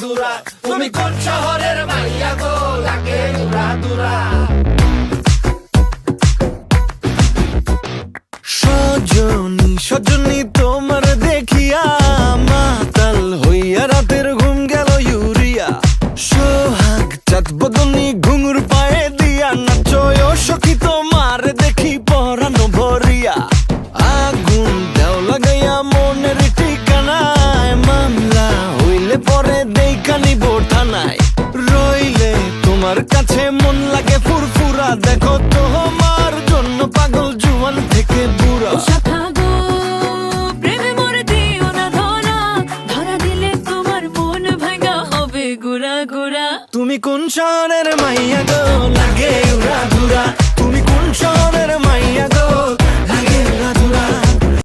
দুরা। তুমি কোন শহরের মাইয়া গো, লাগে উড়া দুরা। সজনী সজনী তোমার দেখিয়া মাতাল হইয়া রাতের ঘুম গেল ইউরিয়া। সোহাগ চাঁদ বদনী ঘুঙুর পায়ে দিয়া নাচয় সখী তোমার দেখি পরানো ভরিয়া। আগুন দেও লাগাইয়া মনের ঠিকানায়, মামলা হইলে পরে দেইখা নিব থানায়। রইলে তোমার কাছে মন লাগে ফুরফুরা, দেখো তোমার জন্য পাগল জুয়ান থেকে বুড়া। তুমি কোন শহরের মাইয়া গো, লাগে উড়া ধুরা। তুমি কোন শহরের মাইয়া গো।